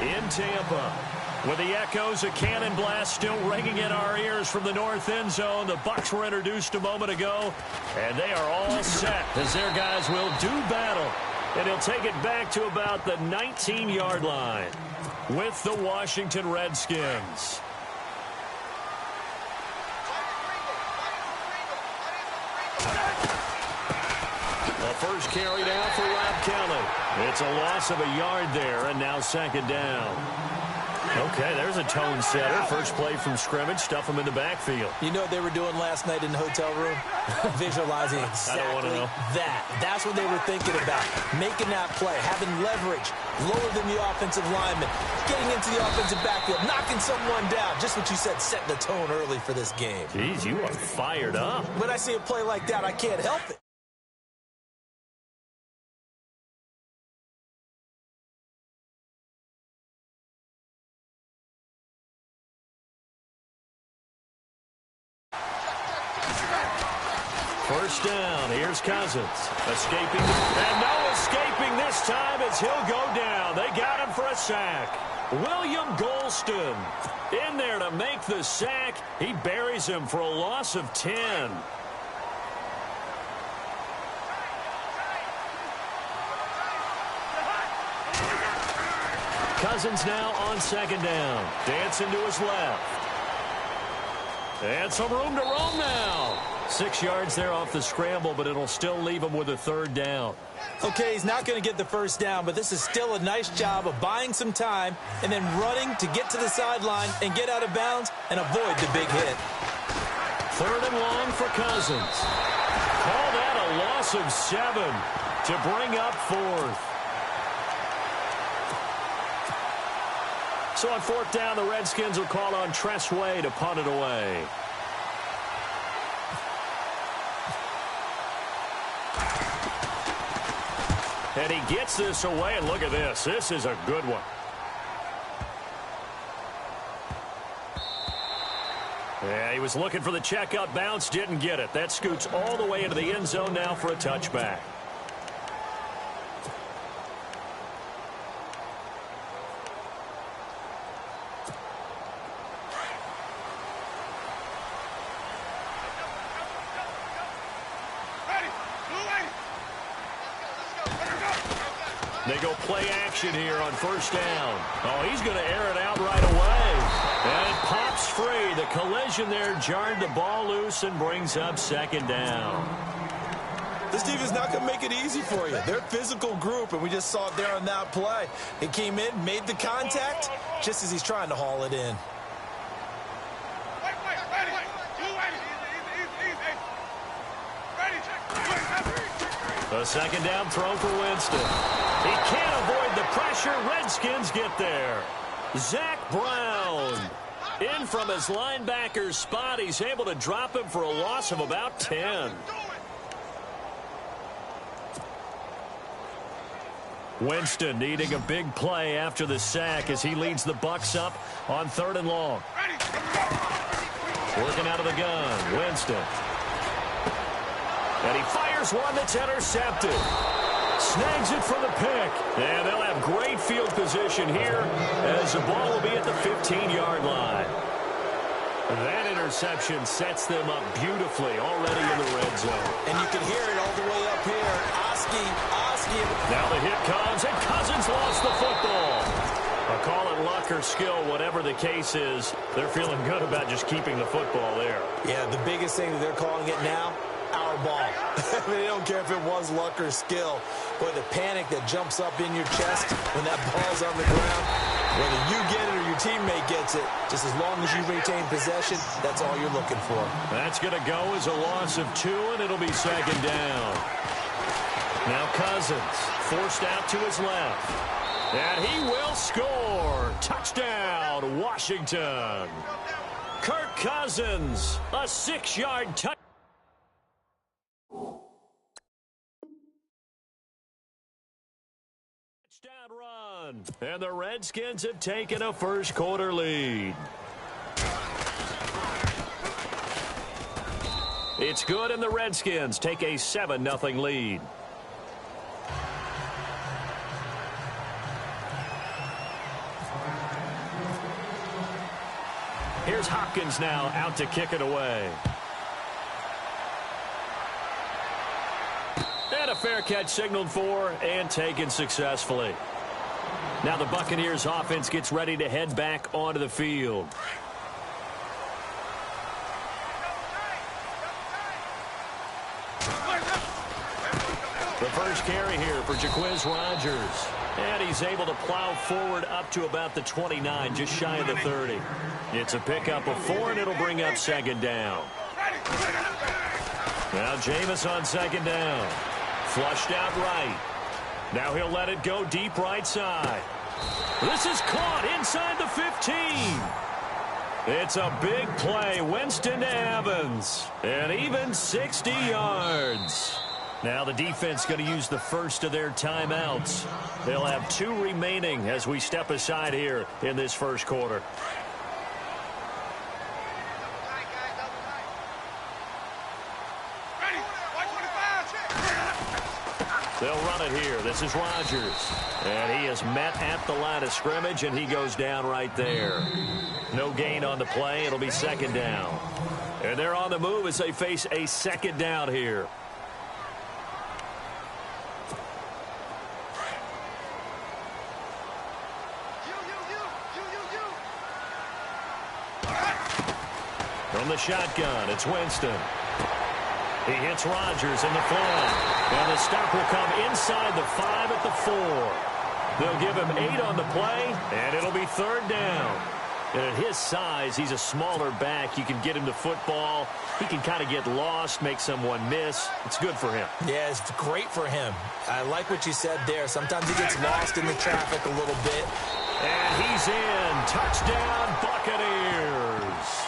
in Tampa. With the echoes of cannon blast still ringing in our ears from the north end zone, the Bucs were introduced a moment ago, and they are all set as their guys will do battle. And he'll take it back to about the 19-yard line with the Washington Redskins. The first carry down for Rob Kelly. It's a loss of a yard there, and now second down. Okay, there's a tone setter. First play from scrimmage, stuff them in the backfield. You know what they were doing last night in the hotel room? Visualizing exactly I don't want to know. that. That's what they were thinking about. Making that play, having leverage, lower than the offensive lineman, getting into the offensive backfield, knocking someone down. Just what you said, setting the tone early for this game. Jeez, you are fired up. When I see a play like that, I can't help it. First down, here's Cousins. Escaping, and no escaping this time as he'll go down. They got him for a sack. William Golston in there to make the sack. He buries him for a loss of 10. Cousins now on second down. Dancing to his left. And some room to roam now. 6 yards there off the scramble, but it'll still leave him with a third down. Okay, he's not going to get the first down, but this is still a nice job of buying some time and then running to get to the sideline and get out of bounds and avoid the big hit. Third and long for Cousins. Call that a loss of 7 to bring up fourth. So on fourth down, the Redskins will call on Tress Way to punt it away. And he gets this away, and look at this. This is a good one. Yeah, he was looking for the checkup bounce, didn't get it. That scoots all the way into the end zone now for a touchback. They go play action here on first down. Oh, he's going to air it out right away. And it pops free. The collision there jarred the ball loose and brings up second down. This defense is not going to make it easy for you. They're a physical group, and we just saw it there on that play. He came in, made the contact, just as he's trying to haul it in. A second down throw for Winston. He can't avoid the pressure. Redskins get there. Zach Brown in from his linebacker's spot. He's able to drop him for a loss of about 10. Winston needing a big play after the sack as he leads the Bucs up on third and long. Working out of the gun, Winston. And he fires one that's intercepted. Snags it for the pick. And they'll have great field position here as the ball will be at the 15-yard line. That interception sets them up beautifully already in the red zone. And you can hear it all the way up here. Oski. Now the hit comes, and Cousins lost the football. Call it luck or skill, whatever the case is. They're feeling good about just keeping the football there. Yeah, the biggest thing that they're calling it now, our ball. I mean, they don't care if it was luck or skill. Boy, the panic that jumps up in your chest when that ball's on the ground, whether you get it or your teammate gets it, just as long as you retain possession, that's all you're looking for. That's going to go as a loss of 2, and it'll be second down. Now Cousins forced out to his left. And he will score. Touchdown, Washington. Kirk Cousins, a 6-yard touchdown. Run. And the Redskins have taken a first quarter lead. It's good, and the Redskins take a 7-0 lead. Here's Hopkins now out to kick it away. And a fair catch signaled for and taken successfully. Now the Buccaneers offense gets ready to head back onto the field. The first carry here for Jaquiz Rodgers. And he's able to plow forward up to about the 29, just shy of the 30. It's a pickup of 4, and it'll bring up second down. Now Jameis on second down. Flushed out right. Now he'll let it go deep right side. This is caught inside the 15. It's a big play. Winston to Evans. And even 60 yards. Now the defense going to use the first of their timeouts. They'll have 2 remaining as we step aside here in this first quarter. They'll run it here. This is Rodgers. And he is met at the line of scrimmage, and he goes down right there. No gain on the play. It'll be second down. And they're on the move as they face a second down here. From the shotgun, it's Winston. He hits Rodgers in the flat. And the stop will come inside the 5 at the 4. They'll give him 8 on the play, and it'll be third down. And at his size, he's a smaller back. You can get him to football. He can kind of get lost, make someone miss. It's good for him. Yeah, it's great for him. I like what you said there. Sometimes he gets lost in the traffic a little bit. And he's in. Touchdown, Buccaneers.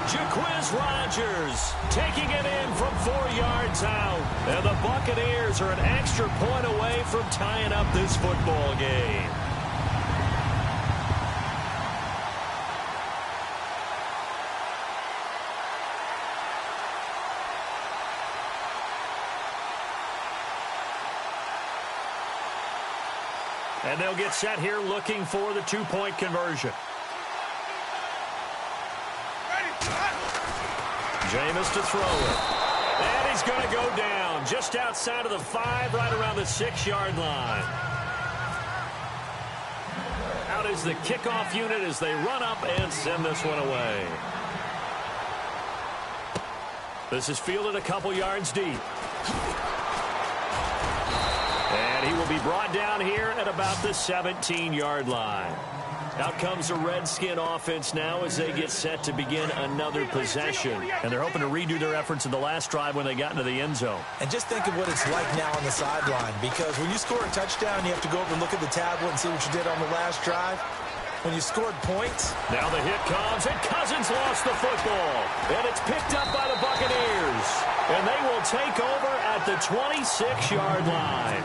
Jaquiz Rodgers taking it in from 4 yards out. And the Buccaneers are an extra point away from tying up this football game. And they'll get set here looking for the 2-point conversion. Jameis to throw it. And he's going to go down just outside of the 5, right around the 6-yard line. Out is the kickoff unit as they run up and send this one away. This is fielded a couple yards deep. And he will be brought down here at about the 17-yard line. Out comes the Redskin offense now as they get set to begin another possession. And they're hoping to redo their efforts in the last drive when they got into the end zone. And just think of what it's like now on the sideline, because when you score a touchdown, you have to go over and look at the tablet and see what you did on the last drive. When you scored points. Now the hit comes, and Cousins lost the football. And it's picked up by the Buccaneers. And they will take over at the 26-yard line.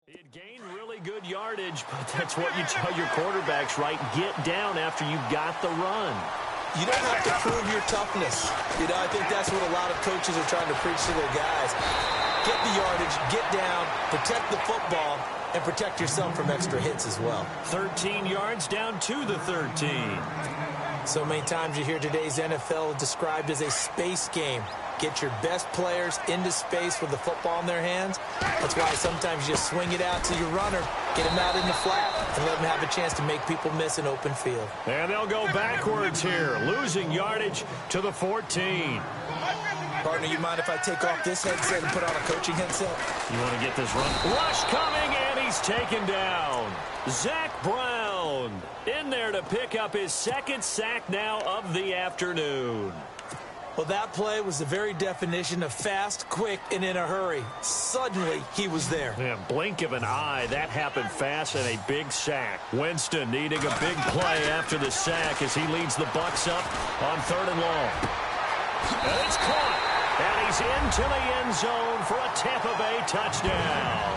It gained really good yardage, but that's what you tell your quarterbacks, right? Get down after you got the run. You don't have to prove your toughness. You know, I think that's what a lot of coaches are trying to preach to their guys. Get the yardage, get down, protect the football, and protect yourself from extra hits as well. 13 yards down to the 13. So many times you hear today's NFL described as a space game. Get your best players into space with the football in their hands. That's why sometimes you swing it out to your runner, get him out in the flat, and let him have a chance to make people miss an open field. And they'll go backwards here, losing yardage to the 14. Partner, you mind if I take off this headset and put on a coaching headset? You want to get this run? Rush coming, and he's taken down. Zach Brown in there to pick up his second sack now of the afternoon. Well, that play was the very definition of fast, quick, and in a hurry. Suddenly, he was there. Yeah, blink of an eye. That happened fast and a big sack. Winston needing a big play after the sack as he leads the Bucs up on 3rd and long. And it's caught. And he's into the end zone for a Tampa Bay touchdown.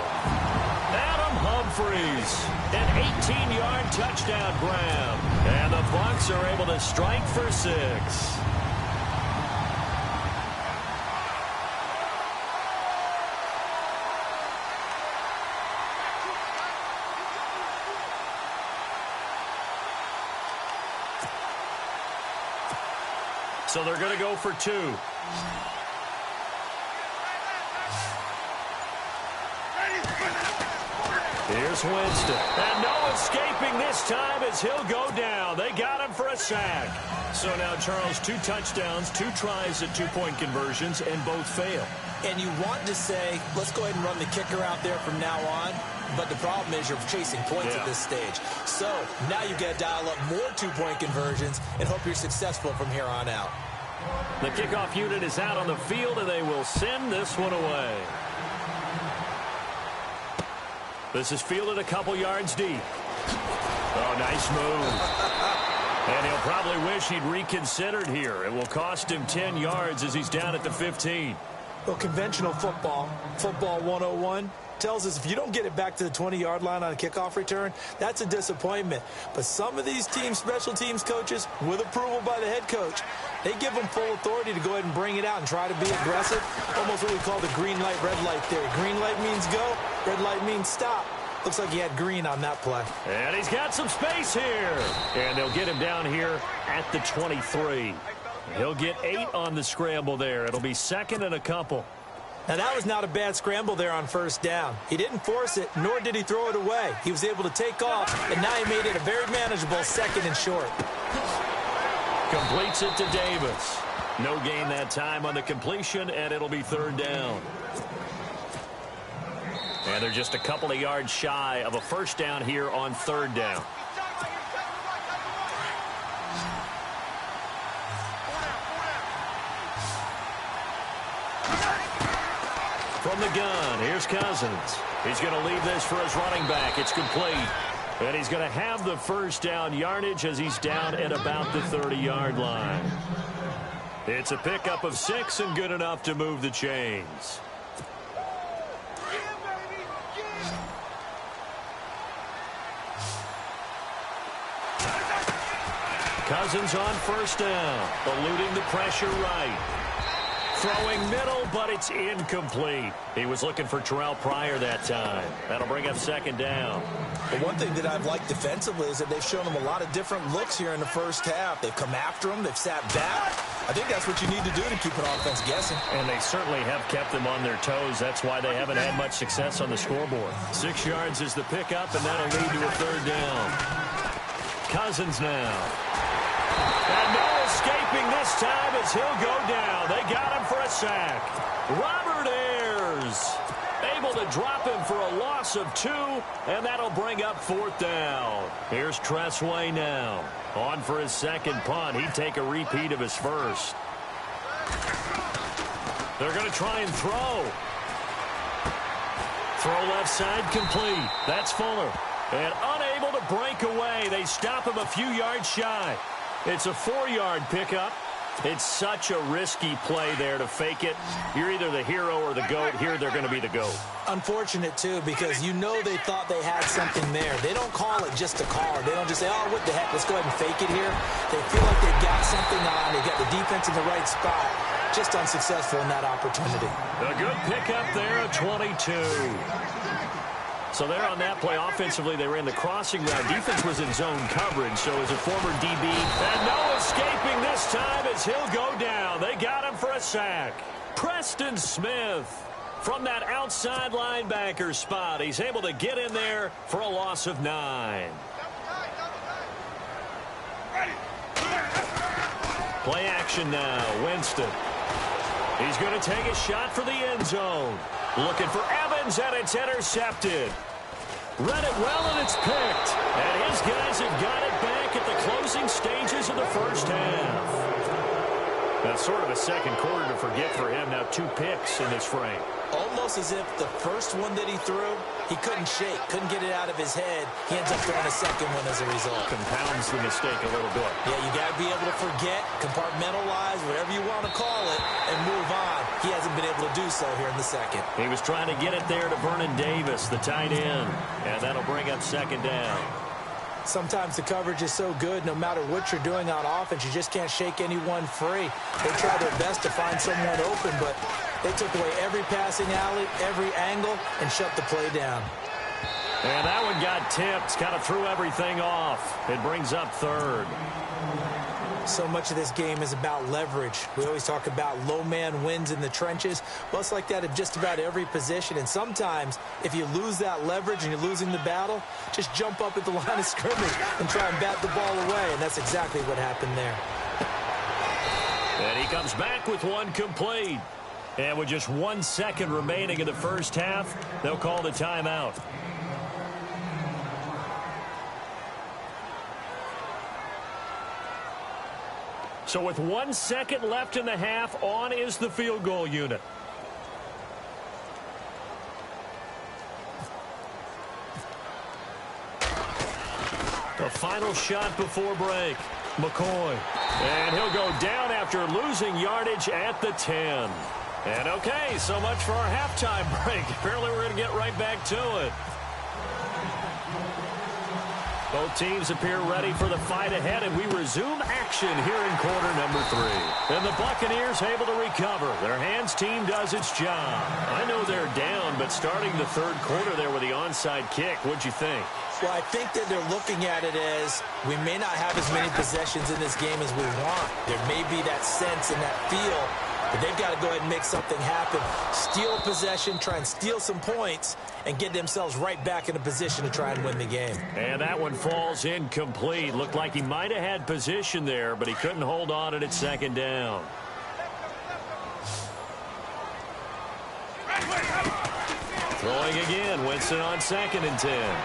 Adam Humphries, an 18-yard touchdown grab. And the Bucs are able to strike for 6. So they're going to go for 2. Here's Winston. And no escaping this time as he'll go down. They got him for a sack. So now, Charles, 2 touchdowns, 2 tries at 2-point conversions, and both fail. And you want to say, let's go ahead and run the kicker out there from now on. But the problem is you're chasing points at this stage. So now you got to dial up more 2-point conversions and hope you're successful from here on out. The kickoff unit is out on the field, and they will send this one away. This is fielded a couple yards deep. Oh, nice move. And he'll probably wish he'd reconsidered here. It will cost him 10 yards as he's down at the 15. Well, conventional football 101, tells us if you don't get it back to the 20-yard line on a kickoff return, that's a disappointment. But some of these teams, special teams coaches, with approval by the head coach, they give them full authority to go ahead and bring it out and try to be aggressive. Almost what we call the green light, red light theory. Green light means go, red light means stop. Looks like he had green on that play. And he's got some space here. And they'll get him down here at the 23. He'll get 8 on the scramble there. It'll be 2nd and a couple. Now, that was not a bad scramble there on first down. He didn't force it, nor did he throw it away. He was able to take off, and now he made it a very manageable 2nd and short. Completes it to Davis. No gain that time on the completion, and it'll be 3rd down. And they're just a couple of yards shy of a first down here on 3rd down. From the gun, here's Cousins. He's going to leave this for his running back. It's complete. And he's going to have the first down yardage as he's down at about the 30-yard line. It's a pickup of 6 and good enough to move the chains. Cousins on first down, eluding the pressure right. Throwing middle, but it's incomplete. He was looking for Terrell Pryor that time. That'll bring up 2nd down. But one thing that I've liked defensively is that they've shown him a lot of different looks here in the first half. They've come after him. They've sat back. I think that's what you need to do to keep an offense guessing. And they certainly have kept them on their toes. That's why they haven't had much success on the scoreboard. 6 yards is the pickup, and that'll lead to a 3rd down. Cousins now. And no escaping this time as he'll go down. They got him for a sack. Robert Ayers able to drop him for a loss of 2, and that'll bring up 4th down. Here's Tressway now. On for his 2nd punt. He'd take a repeat of his first. They're going to try and throw. Throw left side complete. That's Fuller. And unable to break away. They stop him a few yards shy. It's a 4-yard pickup. It's such a risky play there to fake it. You're either the hero or the GOAT. Here they're going to be the GOAT. Unfortunate, too, because you know they thought they had something there. They don't call it just a call. They don't just say, oh, what the heck, let's go ahead and fake it here. They feel like they've got something on. They've got the defense in the right spot. Just unsuccessful in that opportunity. A good pickup there, a 22. So there on that play, offensively, they ran the crossing route. Defense was in zone coverage, so as a former DB, and no escaping this time as he'll go down. They got him for a sack. Preston Smith from that outside linebacker spot. He's able to get in there for a loss of 9. Play action now, Winston. He's going to take a shot for the end zone. Looking for Evans, and it's intercepted. Read it well, and it's picked. And his guys have got it back at the closing stages of the first half. That's sort of a second quarter to forget for him. Now 2 picks in this frame. Almost as if the first one that he threw, he couldn't shake, couldn't get it out of his head. He ends up throwing a second one as a result. Compounds the mistake a little bit. Yeah, you got to be able to forget, compartmentalize, whatever you want to call it, and move on. He hasn't been able to do so here in the second. He was trying to get it there to Vernon Davis, the tight end, and that'll bring up 2nd down. Sometimes the coverage is so good, no matter what you're doing on offense, you just can't shake anyone free. They try their best to find someone open, but they took away every passing alley, every angle, and shut the play down. And that one got tipped, kind of threw everything off. It brings up 3rd. So much of this game is about leverage. We always talk about low man wins in the trenches. Well, it's like that in just about every position. And sometimes, if you lose that leverage and you're losing the battle, just jump up at the line of scrimmage and try and bat the ball away. And that's exactly what happened there. And he comes back with one complete. And with just 1 second remaining in the first half, they'll call the timeout. So with 1 second left in the half, on is the field goal unit. The final shot before break. McCoy. And he'll go down after losing yardage at the 10. And okay, so much for our halftime break. Apparently we're going to get right back to it. Both teams appear ready for the fight ahead, and we resume action here in quarter number 3. And the Buccaneers able to recover. Their hands team does its job. I know they're down, but starting the third quarter there with the onside kick, what'd you think? Well, I think that they're looking at it as we may not have as many possessions in this game as we want. There may be that sense and that feel, but they've got to go ahead and make something happen. Steal a possession, try and steal some points, and get themselves right back in a position to try and win the game. And that one falls incomplete. Looked like he might have had position there, but he couldn't hold on at second down. Throwing again, Winston on 2nd and 10.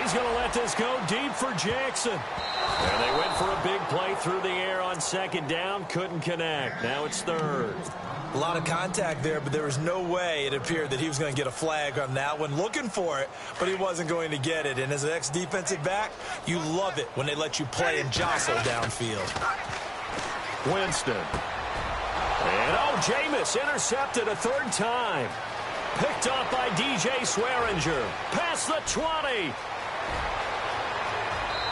He's going to let this go deep for Jackson. And they went for a big play through the air on 2nd down. Couldn't connect. Now it's 3rd. A lot of contact there, but there was no way it appeared that he was going to get a flag on that one. Looking for it, but he wasn't going to get it. And as an ex-defensive back, you love it when they let you play and jostle downfield. Winston. And Jameis intercepted a 3rd time. Picked up by DJ Swearinger. Past the 20.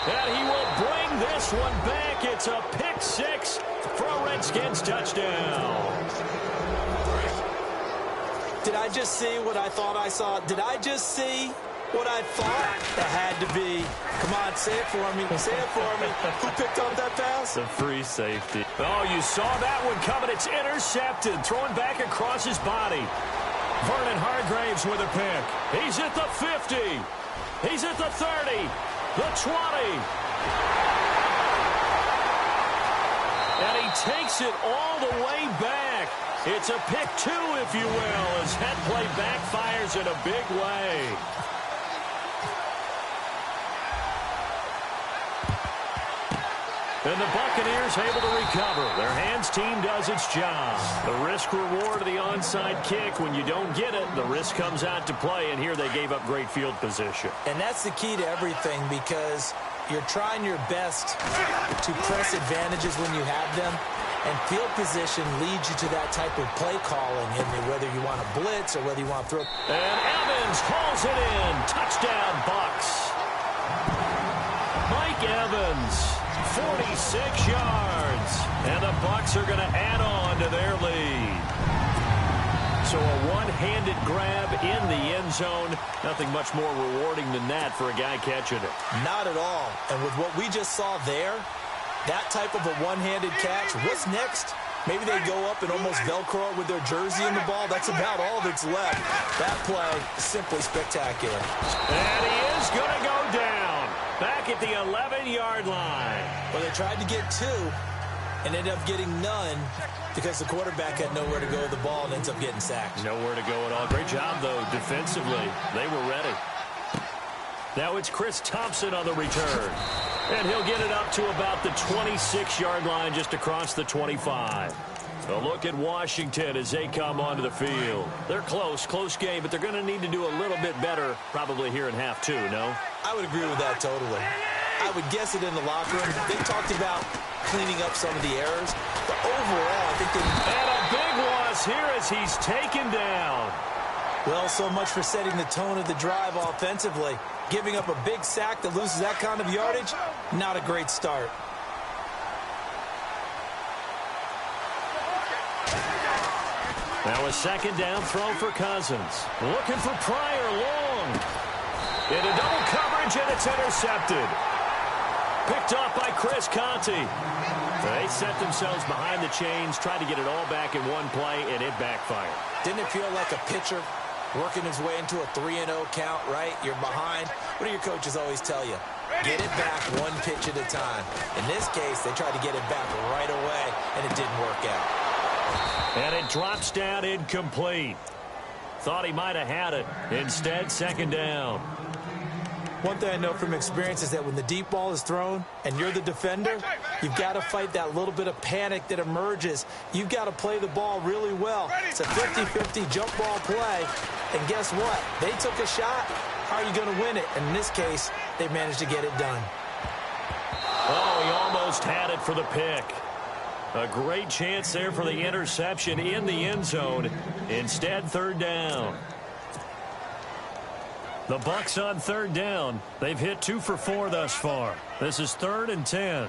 And he will bring this one back. It's a pick 6 for a Redskins touchdown. Did I just see what I thought I saw? Did I just see what I thought? That had to be. Come on, say it for me. Say it for me. Who picked up that pass? The free safety. Oh, you saw that one coming. It's intercepted. Throwing back across his body. Vernon Hargraves with a pick. He's at the 50. He's at the 30. The 20. And he takes it all the way back. It's a pick 2, if you will, as that play backfires in a big way. And the Buccaneers able to recover. Their hands team does its job. The risk reward of the onside kick. When you don't get it, the risk comes out to play, and here they gave up great field position. And that's the key to everything, because you're trying your best to press advantages when you have them, and field position leads you to that type of play calling, and whether you want to blitz or whether you want to throw. And Evans hauls it in. Touchdown, Bucs. Mike Evans. 46 yards. And the Bucs are going to add on to their lead. So a one-handed grab in the end zone. Nothing much more rewarding than that for a guy catching it. Not at all. And with what we just saw there, that type of a one-handed catch, what's next? Maybe they go up and almost Velcro with their jersey in the ball. That's about all that's left. That play, simply spectacular. And he is going to go down. Back at the 11-yard line. Well, they tried to get 2 and ended up getting none because the quarterback had nowhere to go with the ball and ends up getting sacked. Nowhere to go at all. Great job, though, defensively. They were ready. Now it's Chris Thompson on the return. And he'll get it up to about the 26-yard line, just across the 25. A look at Washington as they come onto the field. They're close game, but they're going to need to do a little bit better probably here in half 2, no? I would agree with that totally. I would guess it in the locker room. They talked about cleaning up some of the errors, but overall, I think they... And a big loss here as he's taken down. Well, so much for setting the tone of the drive offensively. Giving up a big sack that loses that kind of yardage, not a great start. Now a second down throw for Cousins. Looking for Pryor long. Into double coverage, and it's intercepted. Picked off by Chris Conte. They set themselves behind the chains, tried to get it all back in one play, and it backfired. Didn't it feel like a pitcher working his way into a 3-0 count, right? You're behind. What do your coaches always tell you? Get it back one pitch at a time. In this case, they tried to get it back right away, and it didn't work out. And it drops down incomplete. Thought he might have had it. Instead, second down. One thing I know from experience is that when the deep ball is thrown and you're the defender, you've got to fight that little bit of panic that emerges. You've got to play the ball really well. It's a 50-50 jump ball play. And guess what? They took a shot. How are you going to win it? And in this case, they managed to get it done. Oh, he almost had it for the pick. A great chance there for the interception in the end zone. Instead, third down. The Bucs on third down. They've hit 2 for 4 thus far. This is 3rd and 10.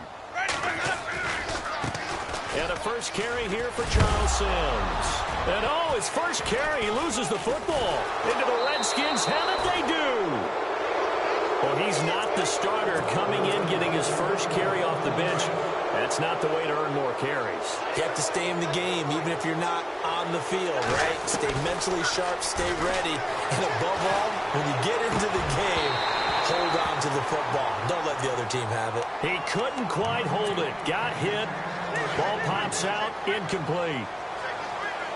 And a first carry here for Charles Sims. And oh, his first carry, he loses the football. Into the Redskins' hand, they do. Well, he's not the starter coming in, getting his first carry off the bench. That's not the way to earn more carries. You have to stay in the game, even if you're not on the field, right? Stay mentally sharp, stay ready. And above all, when you get into the game, hold on to the football. Don't let the other team have it. He couldn't quite hold it. Got hit. Ball pops out, incomplete.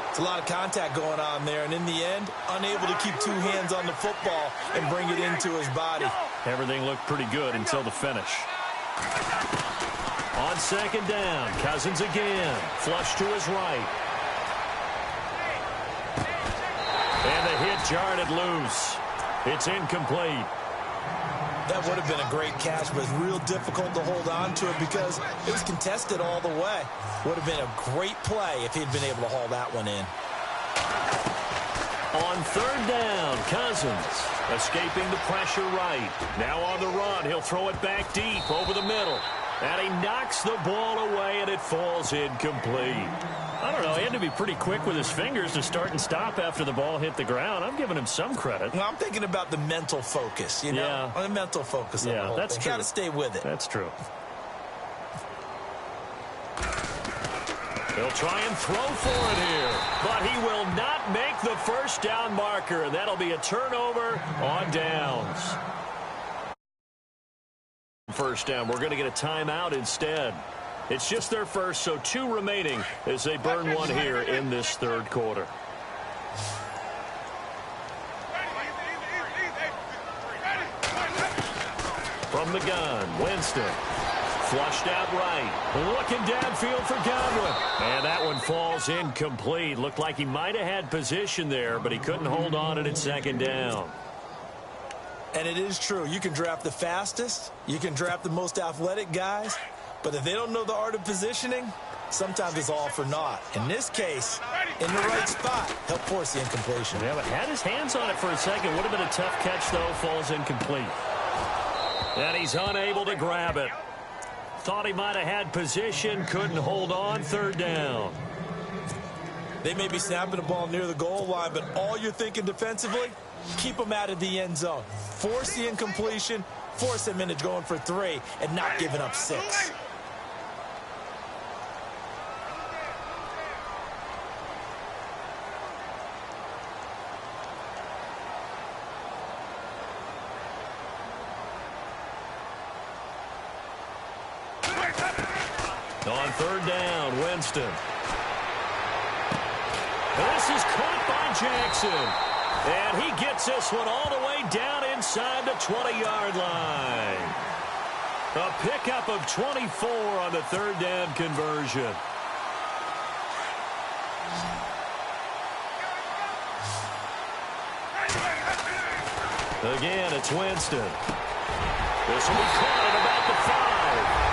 It's a lot of contact going on there, and in the end, unable to keep 2 hands on the football and bring it into his body. Everything looked pretty good until the finish. On second down, Cousins again. Flush to his right. And the hit jarred it loose. It's incomplete. That would have been a great catch, but it's real difficult to hold on to it because it was contested all the way. Would have been a great play if he'd been able to haul that one in. On third down, Cousins escaping the pressure right. Now on the run, he'll throw it back deep over the middle. And he knocks the ball away, and it falls incomplete. I don't know, he had to be pretty quick with his fingers to start and stop after the ball hit the ground. I'm giving him some credit. Well, I'm thinking about the mental focus, you know? Yeah. The mental focus on the whole that's thing. true. Got to stay with it. That's true. They'll try and throw for it here, but he will not make the first down marker, and that'll be a turnover on downs. First down. We're going to get a timeout instead. It's just their first, so 2 remaining as they burn one here in this third quarter. From the gun, Winston. Flushed out right. Looking downfield for Godwin. And that one falls incomplete. Looked like he might have had position there, but he couldn't hold on at second down. And it is true. You can draft the fastest. You can draft the most athletic guys. But if they don't know the art of positioning, sometimes it's all for naught. In this case, in the right spot, help force the incompletion. Yeah, but had his hands on it for a second. Would have been a tough catch, though. Falls incomplete. And he's unable to grab it. Thought he might have had position. Couldn't hold on. Third down. They may be snapping the ball near the goal line, but all you're thinking defensively, keep them out of the end zone. Force the incompletion, force them into going for 3, and not giving up 6. On third down, Winston. This is caught by Jackson. And he gets this one all the way down inside the 20-yard line. A pickup of 24 on the third down conversion. Again, it's Winston. This will be caught at about the 5.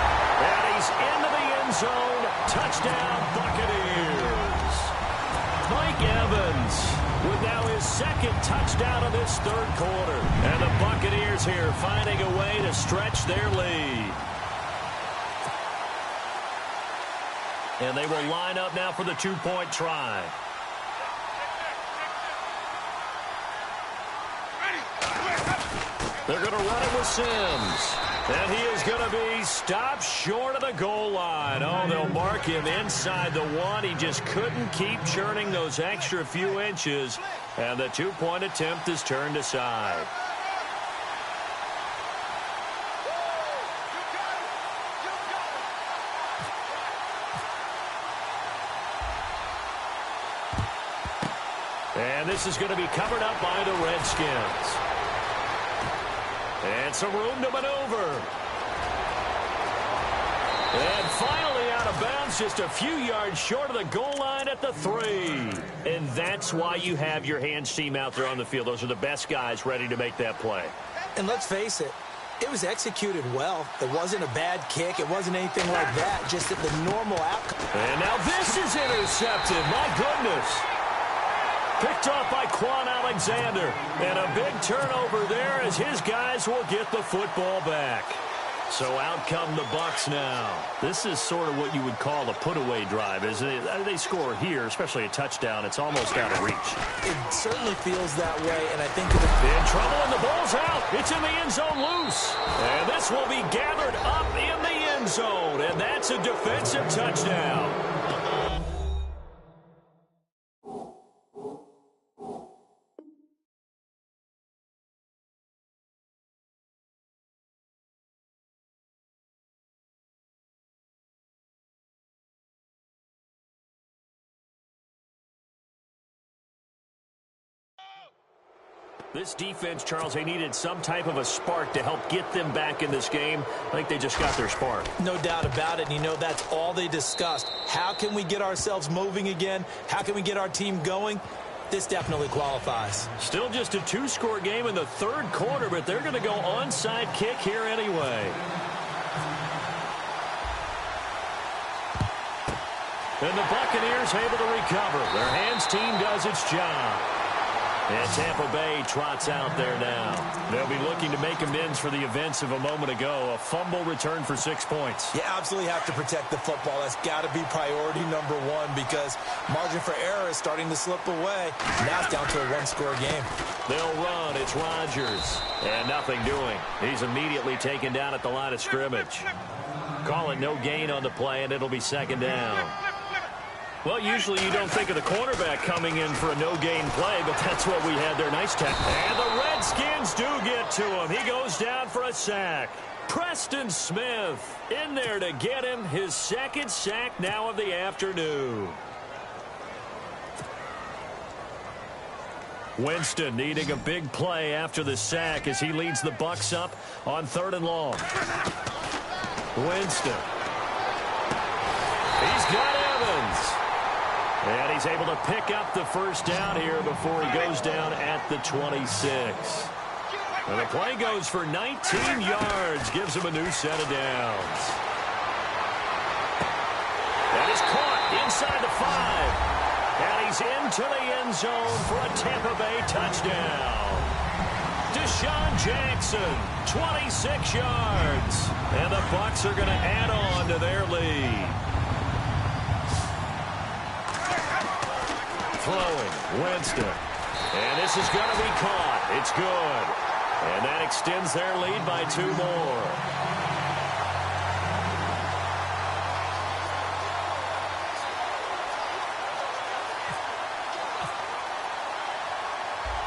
And he's into the end zone. Touchdown, Buccaneers. Mike Evans with now his second touchdown of this third quarter. And the Buccaneers here finding a way to stretch their lead. And they will line up now for the 2-point try. They're going to run it with Sims. And he is going to be stopped short of the goal line. Oh, they'll mark him inside the one. He just couldn't keep churning those extra few inches. And the two-point attempt is turned aside. And this is going to be covered up by the Redskins. And some room to maneuver. And finally out of bounds, just a few yards short of the goal line at the 3. And that's why you have your hands team out there on the field. Those are the best guys ready to make that play. And let's face it, it was executed well. It wasn't a bad kick. It wasn't anything like that, just at the normal outcome. And now this is intercepted. My goodness. Picked off by Quan Alexander. And a big turnover there as his guys will get the football back. So out come the Bucs now. This is sort of what you would call a put-away drive, isn't it? They score here, especially a touchdown. It's almost out of reach. It certainly feels that way, and I think... In trouble, and the ball's out. It's in the end zone loose. And this will be gathered up in the end zone, and that's a defensive touchdown. This defense, Charles, they needed some type of a spark to help get them back in this game. I think they just got their spark. No doubt about it, and you know that's all they discussed. How can we get ourselves moving again? How can we get our team going? This definitely qualifies. Still just a two-score game in the third quarter, but they're going to go onside kick here anyway. And the Buccaneers able to recover. Their hands team does its job. And Tampa Bay trots out there now. They'll be looking to make amends for the events of a moment ago. A fumble return for 6 points. You absolutely have to protect the football. That's got to be priority number one because margin for error is starting to slip away. Now it's down to a one-score game. They'll run. It's Rodgers. And nothing doing. He's immediately taken down at the line of scrimmage. Call it no gain on the play, and it'll be second down. Well, usually you don't think of the cornerback coming in for a no-gain play, but that's what we had there. Nice tackle. And the Redskins do get to him. He goes down for a sack. Preston Smith in there to get him his second sack now of the afternoon. Winston needing a big play after the sack as he leads the Bucs up on 3rd and long. Winston. He's got Evans. And he's able to pick up the first down here before he goes down at the 26. And the play goes for 19 yards, gives him a new set of downs. That is caught inside the 5. And he's into the end zone for a Tampa Bay touchdown. Deshaun Jackson, 26 yards. And the Bucs are going to add on to their lead. Throwing, Winston. And this is going to be caught. It's good. And that extends their lead by 2 more.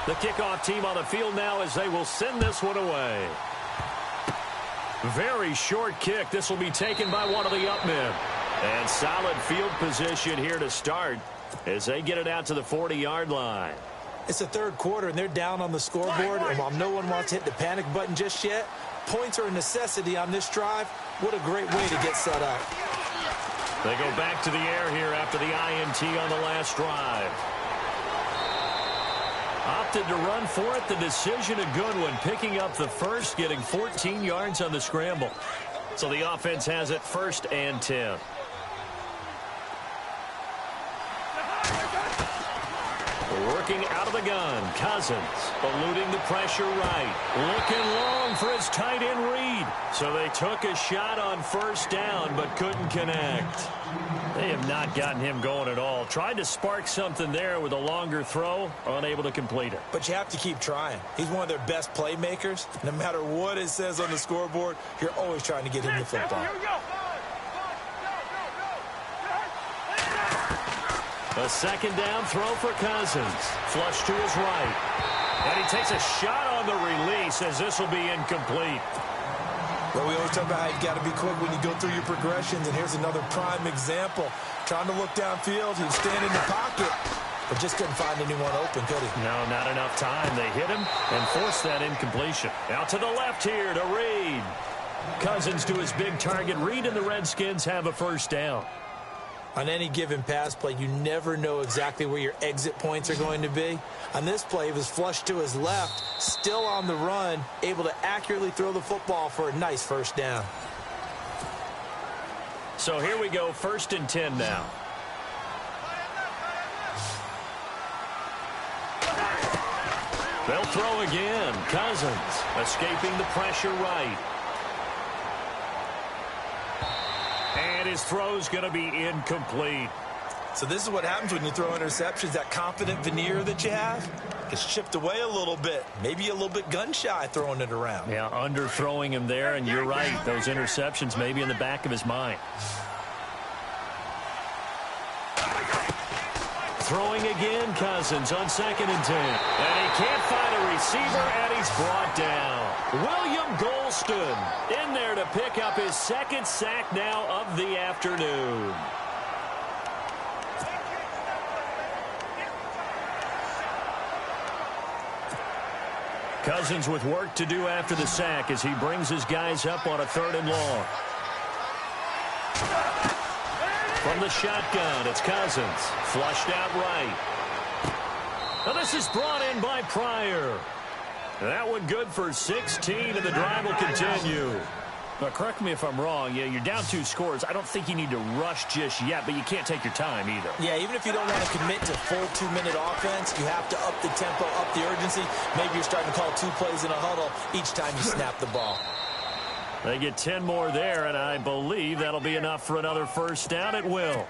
The kickoff team on the field now as they will send this one away. Very short kick. This will be taken by one of the up men. And solid field position here to start as they get it out to the 40-yard line. It's the third quarter, and they're down on the scoreboard. And while no one wants to hit the panic button just yet, points are a necessity on this drive. What a great way to get set up. They go back to the air here after the INT on the last drive. Opted to run for it. The decision a good one. Picking up the first, getting 14 yards on the scramble. So the offense has it 1st and 10. Working out of the gun, Cousins, eluding the pressure right. Looking long for his tight end read. So they took a shot on first down, but couldn't connect. They have not gotten him going at all. Tried to spark something there with a longer throw, unable to complete it. But you have to keep trying. He's one of their best playmakers. No matter what it says on the scoreboard, you're always trying to get him the football. A second down throw for Cousins. Flush to his right. And he takes a shot on the release as this will be incomplete. Well, we always talk about how you've got to be quick when you go through your progressions, and here's another prime example. Trying to look downfield, he'd stand in the pocket, but just couldn't find anyone open, could he? No, not enough time. They hit him and forced that incompletion. Out to the left here to Reed. Cousins to his big target. Reed and the Redskins have a first down. On any given pass play, you never know exactly where your exit points are going to be. On this play, he was flushed to his left, still on the run, able to accurately throw the football for a nice first down. So here we go, 1st and 10 now. They'll throw again. Cousins escaping the pressure right. And his throw's going to be incomplete. So this is what happens when you throw interceptions. That confident veneer that you have gets chipped away a little bit. Maybe a little bit gun-shy throwing it around. Yeah, underthrowing him there, and you're right. Those interceptions may be in the back of his mind. Throwing again, Cousins on 2nd and 10. And he can't find a receiver, and he's brought down. William Golston in there to pick up his 2nd sack now of the afternoon. Cousins with work to do after the sack as he brings his guys up on a 3rd and long. From the shotgun, it's Cousins. Flushed out right. Now this is brought in by Pryor. That one good for 16, and the drive will continue. Now, correct me if I'm wrong. Yeah, you're down 2 scores. I don't think you need to rush just yet, but you can't take your time either. Yeah, even if you don't want to commit to full 2-minute offense, you have to up the tempo, up the urgency. Maybe you're starting to call 2 plays in a huddle each time you snap the ball. They get 10 more there, and I believe that'll be enough for another first down. It will.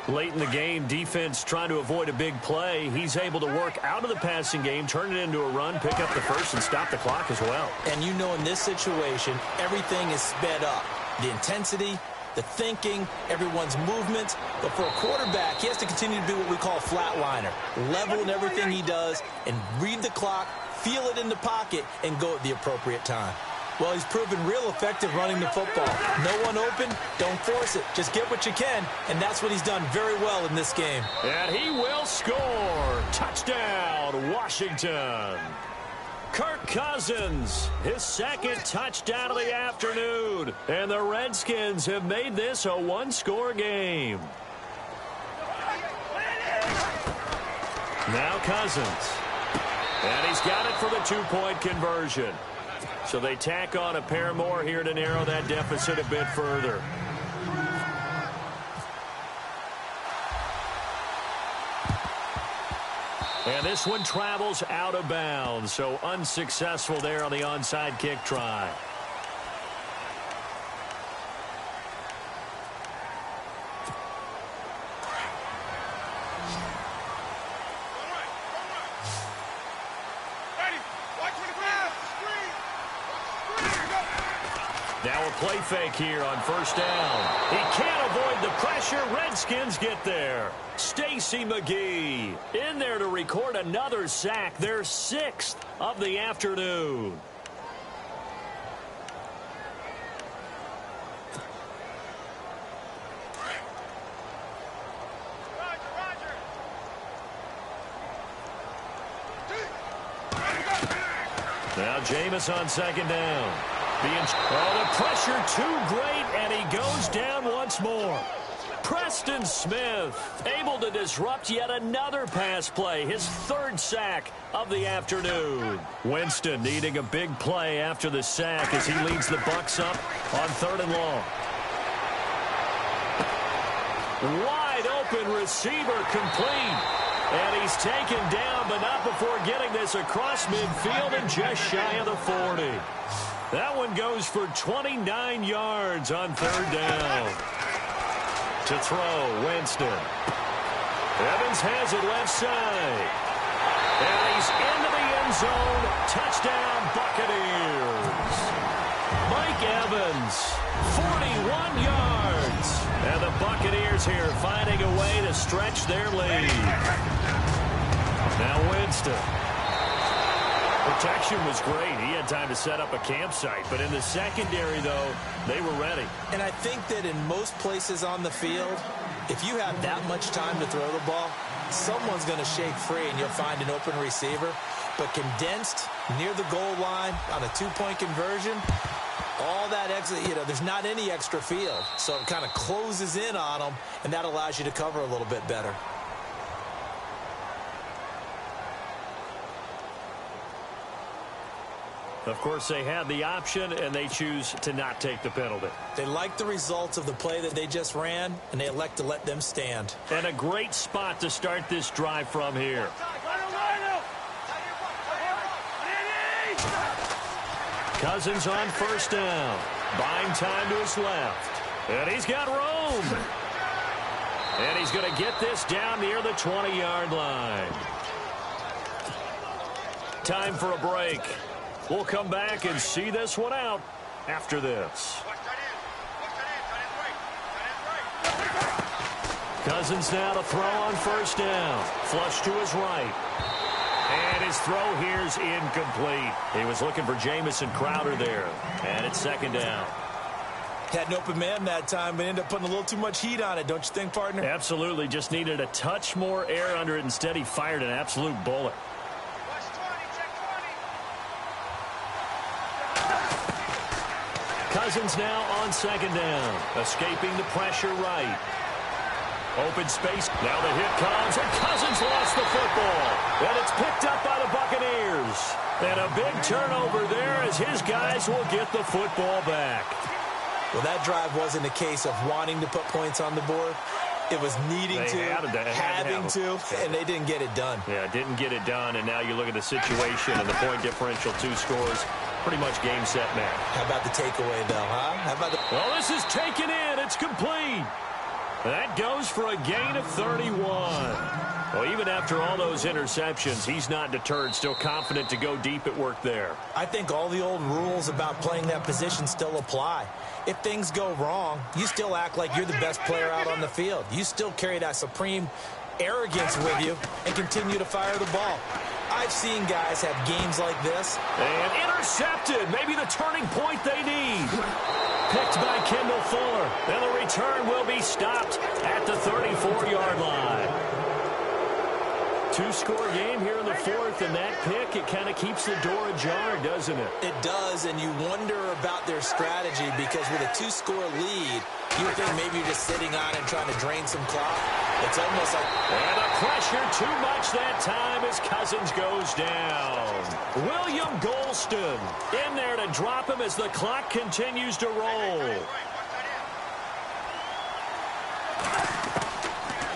Late in the game, defense trying to avoid a big play. He's able to work out of the passing game, turn it into a run, pick up the first, and stop the clock as well. And you know in this situation, everything is sped up. The intensity, the thinking, everyone's movements. But for a quarterback, he has to continue to do what we call flatliner. Level in everything he does and read the clock, feel it in the pocket, and go at the appropriate time. Well, he's proven real effective running the football. No one open, don't force it. Just get what you can, and that's what he's done very well in this game. And he will score. Touchdown, Washington. Kirk Cousins, his 2nd touchdown of the afternoon. And the Redskins have made this a 1-score game. Now Cousins. And he's got it for the 2-point conversion. So they tack on a pair more here to narrow that deficit a bit further. And this one travels out of bounds, so unsuccessful there on the onside kick try. Now a play fake here on first down. He can't avoid the pressure. Redskins get there. Stacy McGee in there to record another sack. Their 6th of the afternoon. Now Jameis on 2nd down. The pressure too great, and he goes down once more. Preston Smith able to disrupt yet another pass play, his 3rd sack of the afternoon. Winston needing a big play after the sack as he leads the Bucs up on 3rd and long. Wide open receiver complete. And he's taken down, but not before getting this across midfield and just shy of the 40. That one goes for 29 yards on third down. To throw, Winston. Evans has it left side. And he's into the end zone. Touchdown, Buccaneers. Mike Evans, 41 yards. And the Buccaneers here finding a way to stretch their lead. Now Winston. Protection was great. He had time to set up a campsite. But in the secondary, though, they were ready. And I think that in most places on the field, if you have that much time to throw the ball, someone's going to shake free and you'll find an open receiver. But condensed near the goal line on a two-point conversion, all that extra, there's not any extra field. So it kind of closes in on them, and that allows you to cover a little bit better. Of course, they have the option, and they choose to not take the penalty. They like the results of the play that they just ran, and they elect to let them stand. And a great spot to start this drive from here. Cousins on first down. Buying time to his left. And he's got room. And he's going to get this down near the 20-yard line. Time for a break. We'll come back and see this one out after this. Cousins now to throw on first down. Flush to his right. And his throw here's incomplete. He was looking for Jamison Crowder there. And it's second down. Had an open man that time, but ended up putting a little too much heat on it, don't you think, partner? Absolutely. Just needed a touch more air under it. Instead, he fired an absolute bullet. Cousins now on second down. Escaping the pressure right. Open space. Now the hit comes, and Cousins lost the football. And it's picked up by the Buccaneers. And a big turnover there as his guys will get the football back. Well, that drive wasn't a case of wanting to put points on the board. It was needing to, having to, and they didn't get it done. Yeah, didn't get it done, and now you look at the situation and the point differential, 2 scores. Pretty much game, set, match. How about the takeaway, though, huh? How about the... Well, this is taken in. It's complete. That goes for a gain of 31. Well, even after all those interceptions, he's not deterred, still confident to go deep at work there. I think all the old rules about playing that position still apply. If things go wrong, you still act like you're the best player out on the field. You still carry that supreme arrogance with you and continue to fire the ball. I've seen guys have games like this. And intercepted. Maybe the turning point they need. Picked by Kendall Fuller. And the return will be stopped at the 34-yard line. 2-score game here in the fourth, and that pick, it kind of keeps the door ajar, doesn't it? It does, and you wonder about their strategy because with a 2-score lead, you would think maybe you're just sitting on it and trying to drain some clock. It's almost like... And the pressure too much that time as Cousins goes down. William Golston in there to drop him as the clock continues to roll.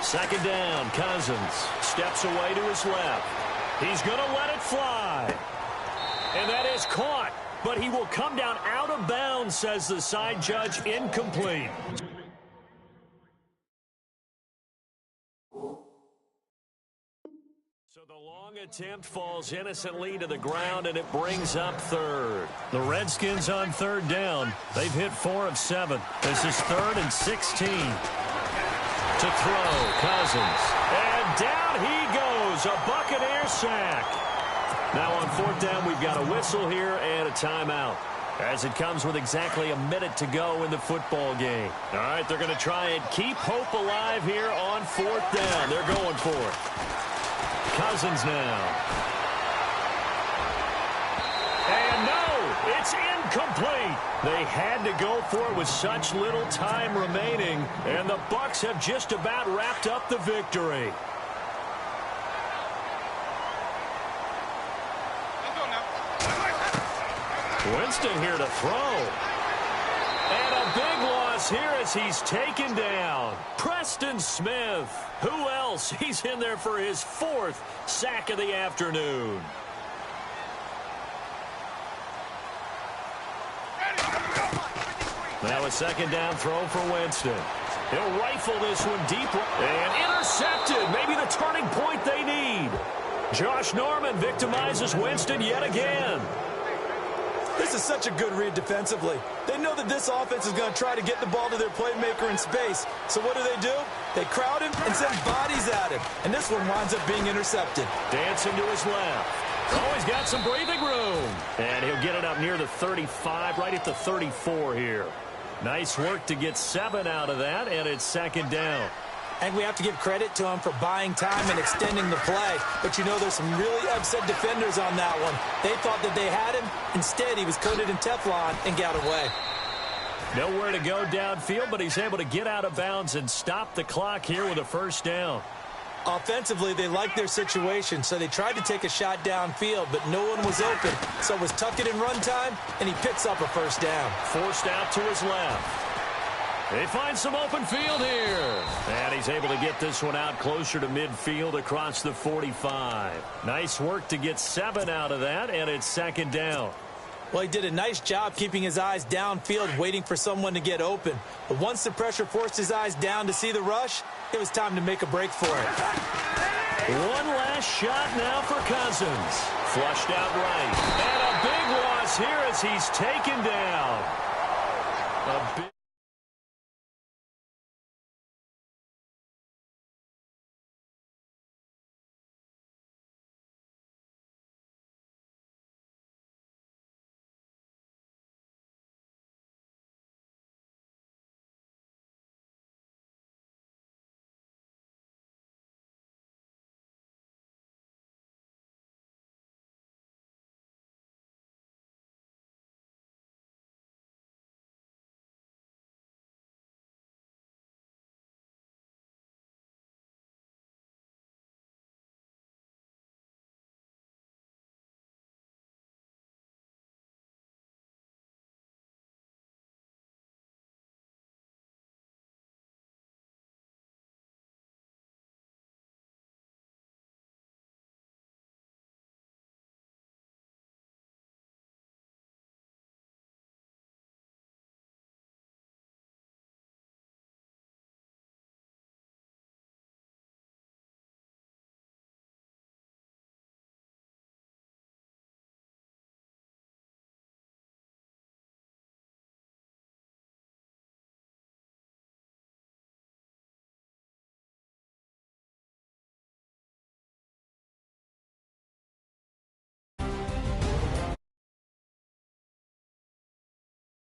Second down, Cousins steps away to his left. He's going to let it fly. And that is caught, but he will come down out of bounds, says the side judge, incomplete. So the long attempt falls innocently to the ground, and it brings up third. The Redskins on third down. They've hit 4 of 7. This is 3rd and 16. To throw, Cousins. And down he goes. A Buccaneer sack. Now on 4th down, we've got a whistle here and a timeout, as it comes with exactly a minute to go in the football game. All right, they're going to try and keep hope alive here on 4th down. They're going for it. Cousins now. And no, it's incomplete. They had to go for it with such little time remaining, and the Bucs have just about wrapped up the victory. Winston here to throw. And a big loss loss here as he's taken down. Preston Smith. Who else? He's in there for his 4th sack of the afternoon. Now a second down throw for Winston. He'll rifle this one deep and intercepted. Maybe the turning point they need. Josh Norman victimizes Winston yet again. This is such a good read defensively. They know that this offense is going to try to get the ball to their playmaker in space. So what do? They crowd him and send bodies at him. And this one winds up being intercepted. Dancing to his left. Oh, he's got some breathing room. And he'll get it up near the 35, right at the 34 here. Nice work to get 7 out of that, and it's second down. And we have to give credit to him for buying time and extending the play. But, you know, there's some really upset defenders on that one. They thought that they had him. Instead, he was coated in Teflon and got away. Nowhere to go downfield, but he's able to get out of bounds and stop the clock here with a first down. Offensively, they liked their situation, so they tried to take a shot downfield, but no one was open. So it was tuck it in run time, and he picks up a first down. Forced out to his left. They find some open field here. And he's able to get this one out closer to midfield across the 45. Nice work to get 7 out of that, and it's second down. Well, he did a nice job keeping his eyes downfield, waiting for someone to get open. But once the pressure forced his eyes down to see the rush, it was time to make a break for it. One last shot now for Cousins. Flushed out right. And a big loss here as he's taken down. A big